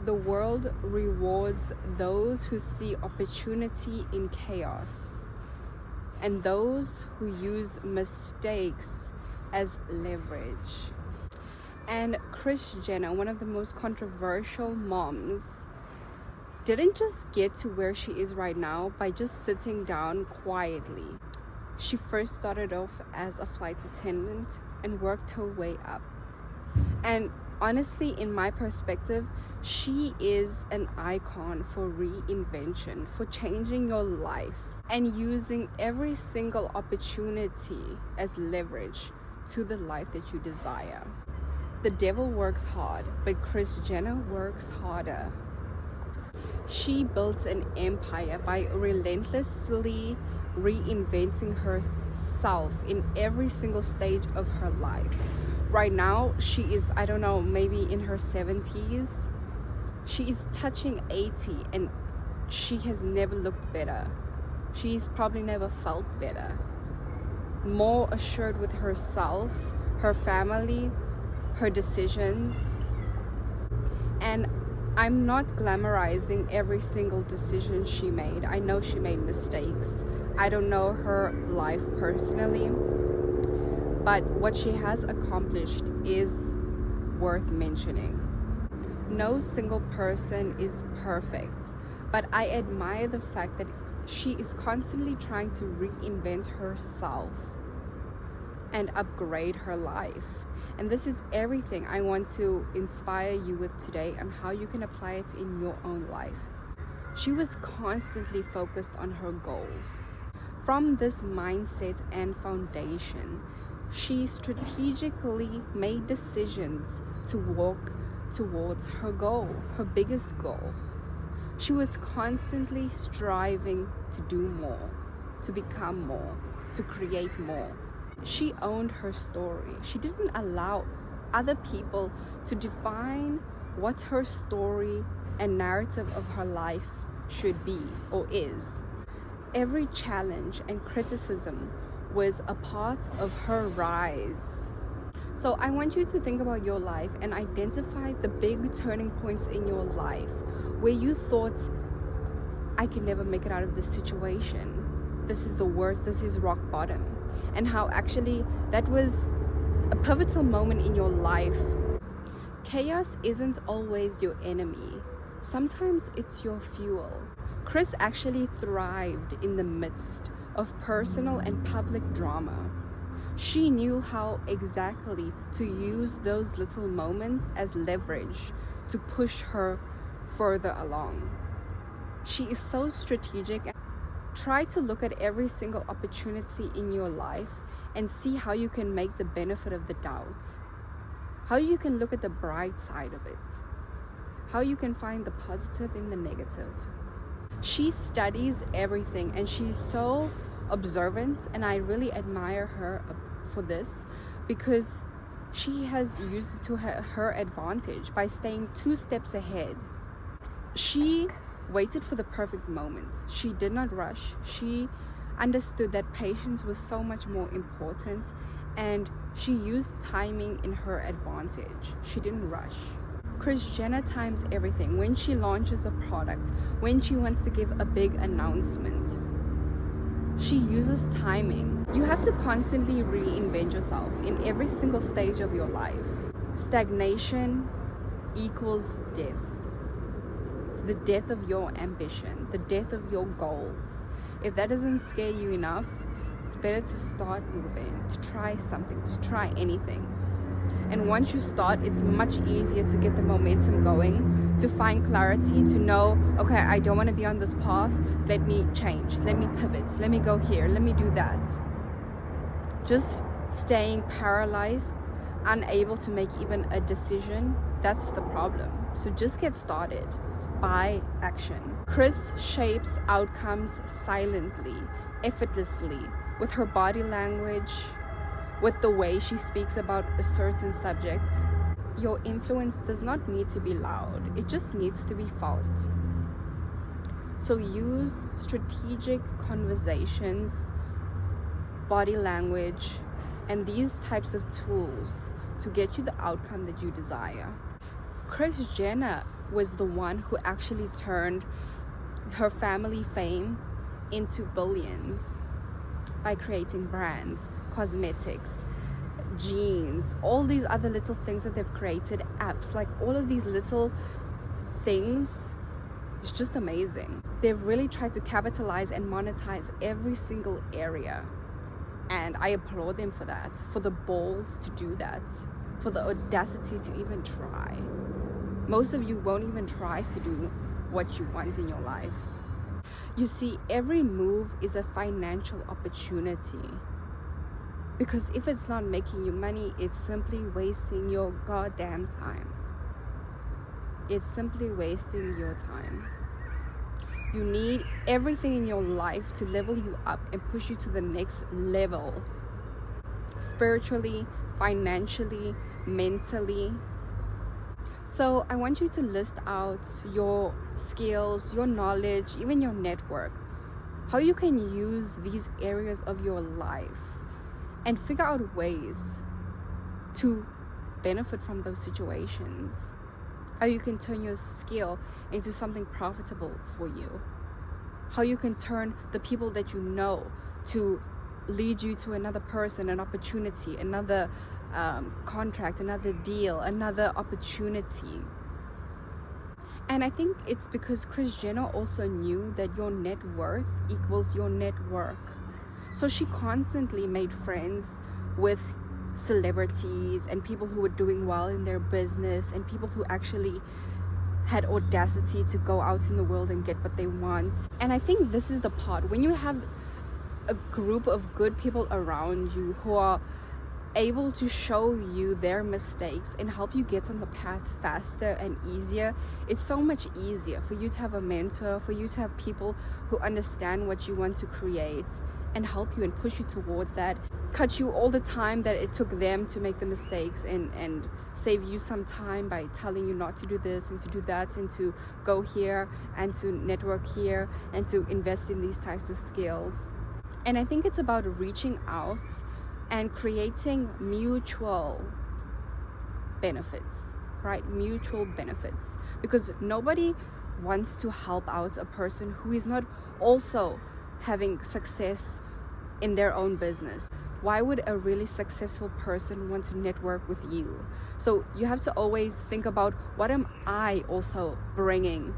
The world rewards those who see opportunity in chaos and those who use mistakes as leverage. And Kris Jenner, one of the most controversial moms, didn't just get to where she is right now by just sitting down quietly. She first started off as a flight attendant and worked her way up. And honestly, in my perspective, she is an icon for reinvention, for changing your life and using every single opportunity as leverage to the life that you desire. The devil works hard, but Kris Jenner works harder. She built an empire by relentlessly reinventing herself in every single stage of her life. Right now, she is, I don't know, maybe in her 70s. She is touching 80 and she has never looked better. She's probably never felt better. More assured with herself, her family, her decisions. And I'm not glamorizing every single decision she made. I know she made mistakes. I don't know her life personally, but what she has accomplished is worth mentioning. No single person is perfect, but I admire the fact that she is constantly trying to reinvent herself and upgrade her life. And this is everything I want to inspire you with today on how you can apply it in your own life. She was constantly focused on her goals. From this mindset and foundation, she strategically made decisions to walk towards her goal, her biggest goal. She was constantly striving to do more, to become more, to create more. She owned her story. She didn't allow other people to define what her story and narrative of her life should be or is. Every challenge and criticism was a part of her rise. So I want you to think about your life and identify the big turning points in your life where you thought, I can never make it out of this situation. This is the worst, this is rock bottom. And how actually that was a pivotal moment in your life. Chaos isn't always your enemy. Sometimes it's your fuel. Kris actually thrived in the midst of personal and public drama. She knew how exactly to use those little moments as leverage to push her further along. She is so strategic. Try to look at every single opportunity in your life and see how you can make the benefit of the doubt. How you can look at the bright side of it. How you can find the positive in the negative. She studies everything and she's so observant, and I really admire her for this because she has used it to her advantage by staying 2 steps ahead. She waited for the perfect moment. She did not rush. She understood that patience was so much more important, and she used timing in her advantage. She didn't rush. Kris Jenner times everything. When she launches a product, when she wants to give a big announcement, she uses timing. You have to constantly reinvent yourself in every single stage of your life. Stagnation equals death. It's the death of your ambition, the death of your goals. If that doesn't scare you enough, it's better to start moving, to try something, to try anything. And once you start, it's much easier to get the momentum going, to find clarity, to know, okay, I don't want to be on this path. Let me change. Let me pivot. Let me go here. Let me do that. Just staying paralyzed, unable to make even a decision, that's the problem. So just get started by action. Kris shapes outcomes silently, effortlessly, with her body language, with the way she speaks about a certain subject. Your influence does not need to be loud. It just needs to be felt. So use strategic conversations, body language, and these types of tools to get you the outcome that you desire. Kris Jenner was the one who actually turned her family fame into billions by creating brands, cosmetics, jeans, all these other little things that they've created, apps, like all of these little things. It's just amazing. They've really tried to capitalize and monetize every single area, and I applaud them for that, for the balls to do that, for the audacity to even try. Most of you won't even try to do what you want in your life. You see, every move is a financial opportunity, because if it's not making you money, it's simply wasting your goddamn time. It's simply wasting your time. You need everything in your life to level you up and push you to the next level, spiritually, financially, mentally. So I want you to list out your skills, your knowledge, even your network, how you can use these areas of your life and figure out ways to benefit from those situations. How you can turn your skill into something profitable for you. How you can turn the people that you know to lead you to another person, an opportunity, another contract, another deal, another opportunity. And I think it's because Kris Jenner also knew that your net worth equals your network. So she constantly made friends with celebrities and people who were doing well in their business and people who actually had audacity to go out in the world and get what they want. And I think this is the part, when you have a group of good people around you who are able to show you their mistakes and help you get on the path faster and easier, it's so much easier for you to have a mentor, for you to have people who understand what you want to create and help you and push you towards that, cut you all the time that it took them to make the mistakes, and save you some time by telling you not to do this and to do that and to go here and to network here and to invest in these types of skills. And I think it's about reaching out and creating mutual benefits, right? Mutual benefits, because nobody wants to help out a person who is not also having success in their own business. Why would a really successful person want to network with you? So you have to always think about, what am I also bringing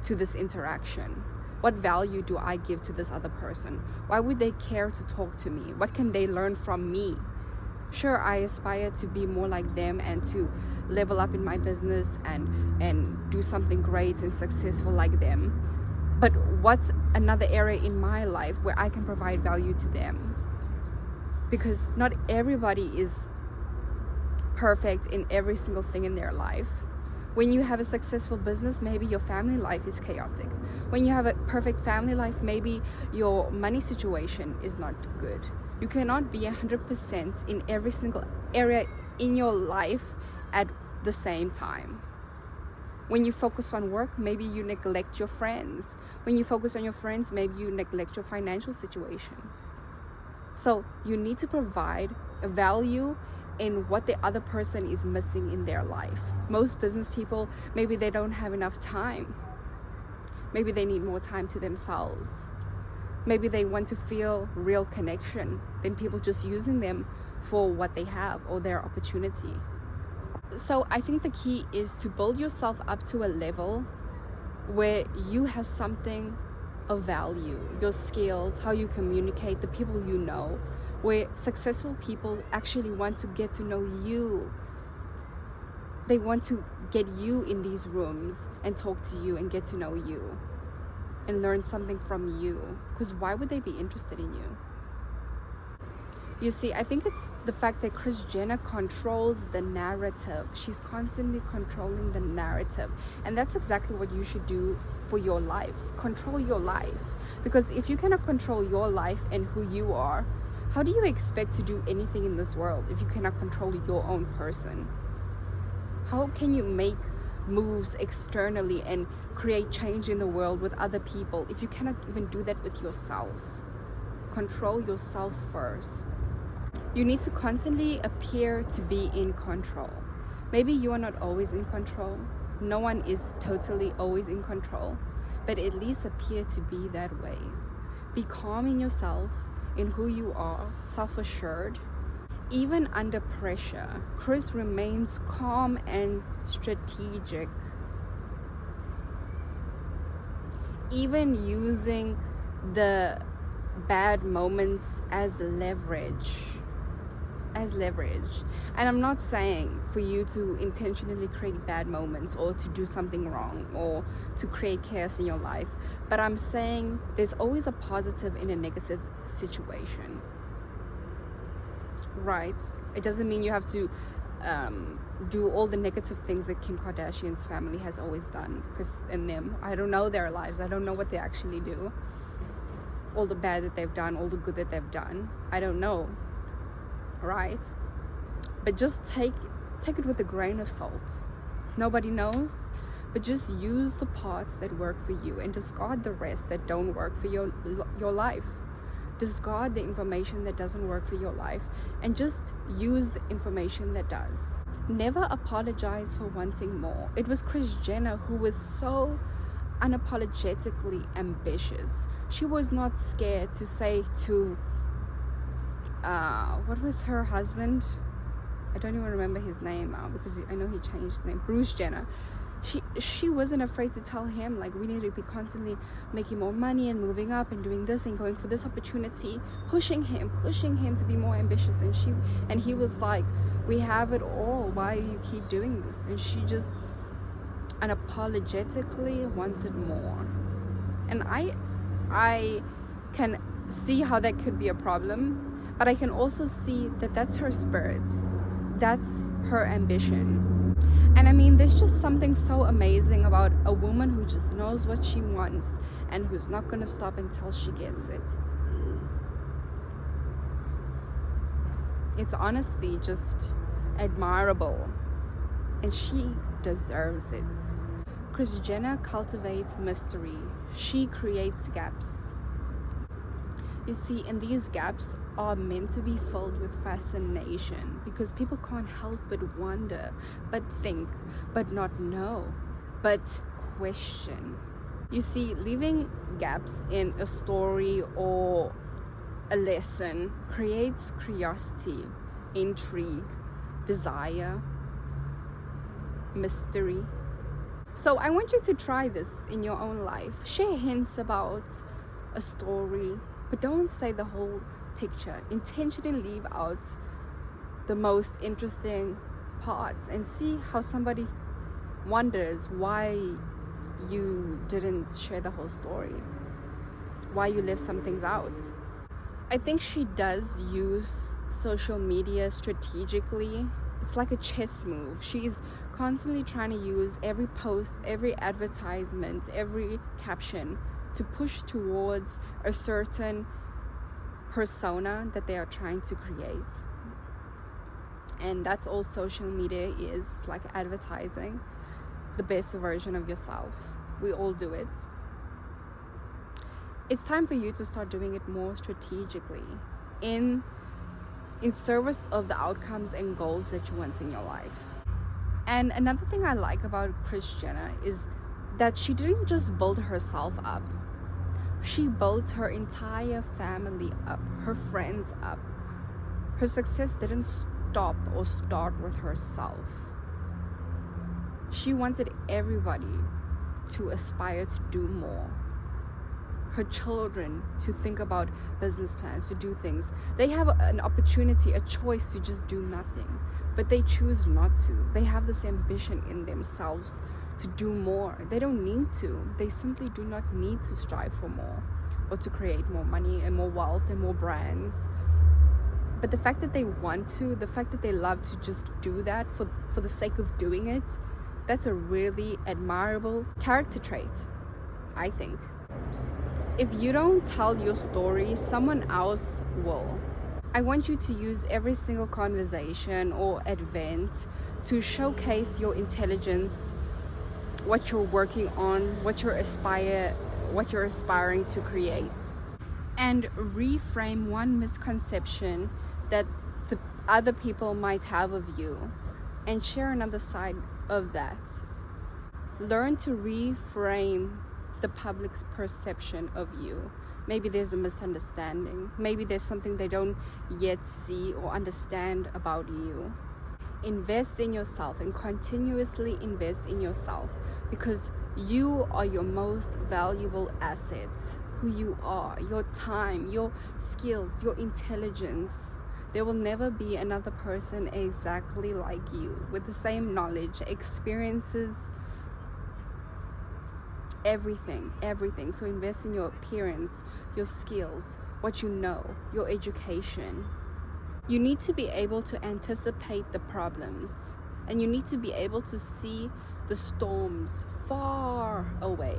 to this interaction? What value do I give to this other person? Why would they care to talk to me? What can they learn from me? Sure, I aspire to be more like them and to level up in my business and do something great and successful like them. But what's another area in my life where I can provide value to them? Because not everybody is perfect in every single thing in their life. When you have a successful business, maybe your family life is chaotic. When you have a perfect family life, maybe your money situation is not good. You cannot be 100% in every single area in your life at the same time. When you focus on work, maybe you neglect your friends. When you focus on your friends, maybe you neglect your financial situation. So you need to provide a value in what the other person is missing in their life. Most business people, maybe they don't have enough time. Maybe they need more time to themselves. Maybe they want to feel real connection than people just using them for what they have or their opportunity. So I think the key is to build yourself up to a level where you have something of value, your skills, how you communicate, the people you know, where successful people actually want to get to know you. They want to get you in these rooms and talk to you and get to know you and learn something from you, because why would they be interested in you? You see, I think it's the fact that Kris Jenner controls the narrative. She's constantly controlling the narrative. And that's exactly what you should do for your life. Control your life. Because if you cannot control your life and who you are, how do you expect to do anything in this world if you cannot control your own person? How can you make moves externally and create change in the world with other people if you cannot even do that with yourself? Control yourself first. You need to constantly appear to be in control. Maybe you are not always in control. No one is totally always in control, but at least appear to be that way. Be calm in yourself, in who you are, self-assured. Even under pressure, Kris remains calm and strategic. Even using the bad moments as leverage. And I'm not saying for you to intentionally create bad moments or to do something wrong or to create chaos in your life, but I'm saying there's always a positive in a negative situation, right? It doesn't mean you have to do all the negative things that Kim Kardashian's family has always done. Kris and them, I don't know their lives, I don't know what they actually do, all the bad that they've done, all the good that they've done, I don't know, right? But just take it with a grain of salt. Nobody knows, but just use the parts that work for you and discard the rest that don't work for your life. Discard the information that doesn't work for your life and just use the information that does. Never apologize for wanting more. It was Kris Jenner who was so unapologetically ambitious. She was not scared to say to what was her husband? I don't even remember his name now because I know he changed his name. Bruce Jenner. She wasn't afraid to tell him, like, we need to be constantly making more money and moving up and doing this and going for this opportunity, pushing him to be more ambitious. And he was like, we have it all, why do you keep doing this? And she just unapologetically wanted more. And I can see how that could be a problem, but I can also see that that's her spirit, that's her ambition. And I mean, there's just something so amazing about a woman who just knows what she wants and who's not going to stop until she gets it. It's honestly just admirable, and she deserves it. Kris Jenner cultivates mystery. She creates gaps. You see, and these gaps are meant to be filled with fascination because people can't help but wonder, but think, but not know, but question. You see, leaving gaps in a story or a lesson creates curiosity, intrigue, desire, mystery. So I want you to try this in your own life. Share hints about a story, but don't say the whole picture. Intentionally leave out the most interesting parts and see how somebody wonders why you didn't share the whole story, why you left some things out. I think she does use social media strategically. It's like a chess move. She's constantly trying to use every post, every advertisement, every caption to push towards a certain persona that they are trying to create. And that's all social media is, like advertising the best version of yourself. We all do it. It's time for you to start doing it more strategically in service of the outcomes and goals that you want in your life. And another thing I like about Kris Jenner is that she didn't just build herself up. She built her entire family up, her friends up. Her success didn't stop or start with herself. She wanted everybody to aspire to do more. Her children to think about business plans, to do things. They have an opportunity, a choice to just do nothing, but they choose not to. They have this ambition in themselves to do more. They don't need to. They simply do not need to strive for more or to create more money and more wealth and more brands. But the fact that they want to, the fact that they love to just do that for the sake of doing it, that's a really admirable character trait, I think. If you don't tell your story, someone else will. I want you to use every single conversation or event to showcase your intelligence, what you're working on, what you're aspiring to create, and reframe one misconception that the other people might have of you and share another side of that. Learn to reframe the public's perception of you. Maybe there's a misunderstanding. Maybe there's something they don't yet see or understand about you. Invest in yourself and continuously invest in yourself, because you are your most valuable asset. Who you are, your time, your skills, your intelligence. There will never be another person exactly like you with the same knowledge, experiences, everything. So invest in your appearance, your skills, what you know, your education. You need to be able to anticipate the problems, and you need to be able to see the storms far away.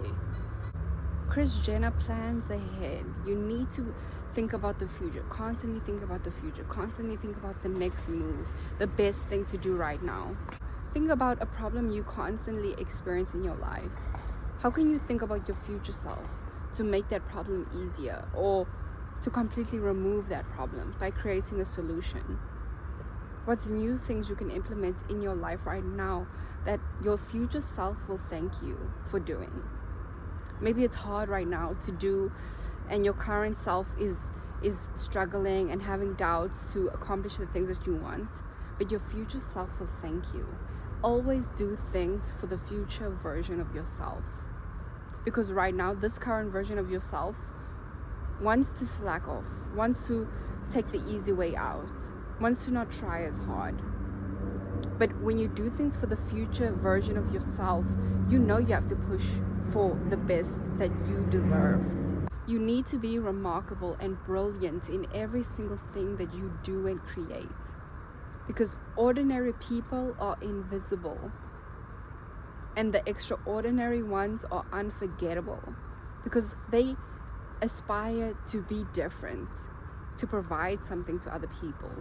Kris Jenner plans ahead. You need to think about the future, constantly think about the future, constantly think about the next move, the best thing to do right now. Think about a problem you constantly experience in your life. How can you think about your future self to make that problem easier, or to completely remove that problem by creating a solution? What's new things you can implement in your life right now that your future self will thank you for doing? Maybe it's hard right now to do, and your current self is struggling and having doubts to accomplish the things that you want, but your future self will thank you. Always do things for the future version of yourself, because right now this current version of yourself wants to slack off, wants to take the easy way out, wants to not try as hard. But when you do things for the future version of yourself, you know you have to push for the best that you deserve. You need to be remarkable and brilliant in every single thing that you do and create, because ordinary people are invisible, and the extraordinary ones are unforgettable, because they aspire to be different, to provide something to other people,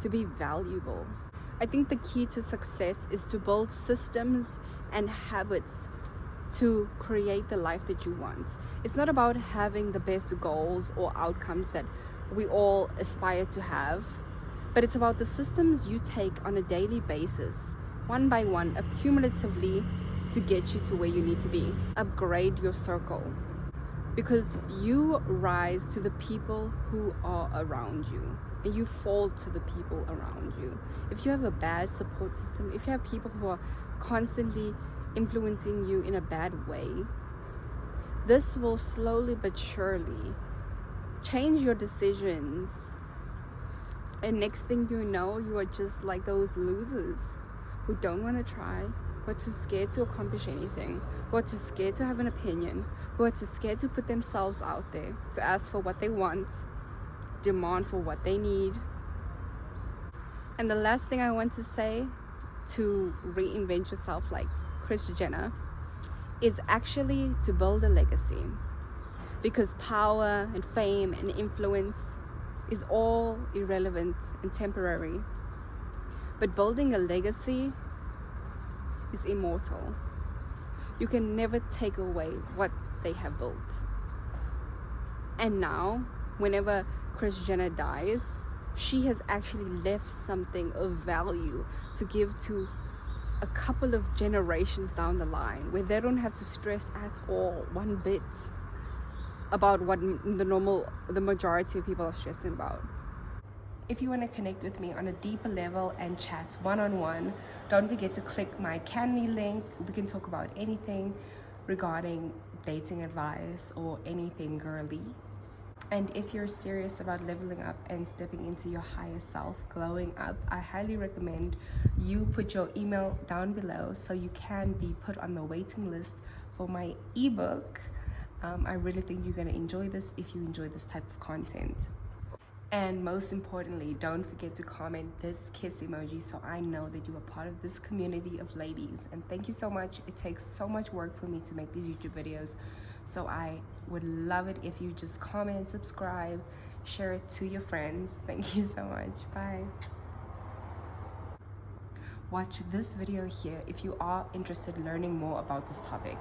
to be valuable. I think the key to success is to build systems and habits to create the life that you want. It's not about having the best goals or outcomes that we all aspire to have, but it's about the systems you take on a daily basis, one by one, accumulatively, to get you to where you need to be. Upgrade your circle, because you rise to the people who are around you, and you fall to the people around you. If you have a bad support system, if you have people who are constantly influencing you in a bad way, this will slowly but surely change your decisions, and next thing you know, you are just like those losers who don't want to try, who are too scared to accomplish anything, who are too scared to have an opinion, who are too scared to put themselves out there, to ask for what they want, demand for what they need. And the last thing I want to say to reinvent yourself like Kris Jenner is actually to build a legacy, because power and fame and influence is all irrelevant and temporary, but building a legacy is immortal. You can never take away what they have built. And now, whenever Kris Jenner dies, she has actually left something of value to give to a couple of generations down the line, where they don't have to stress at all one bit about what the majority of people are stressing about. If you want to connect with me on a deeper level and chat one-on-one, don't forget to click my Canly link. We can talk about anything regarding dating advice or anything girly. And if you're serious about leveling up and stepping into your higher self, glowing up, I highly recommend you put your email down below so you can be put on the waiting list for my ebook. I really think you're going to enjoy this if you enjoy this type of content. And most importantly, don't forget to comment this kiss emoji so I know that you are part of this community of ladies. And thank you so much. It takes so much work for me to make these YouTube videos, so I would love it if you just comment, subscribe, share it to your friends. Thank you so much. Bye. Watch this video here if you are interested in learning more about this topic.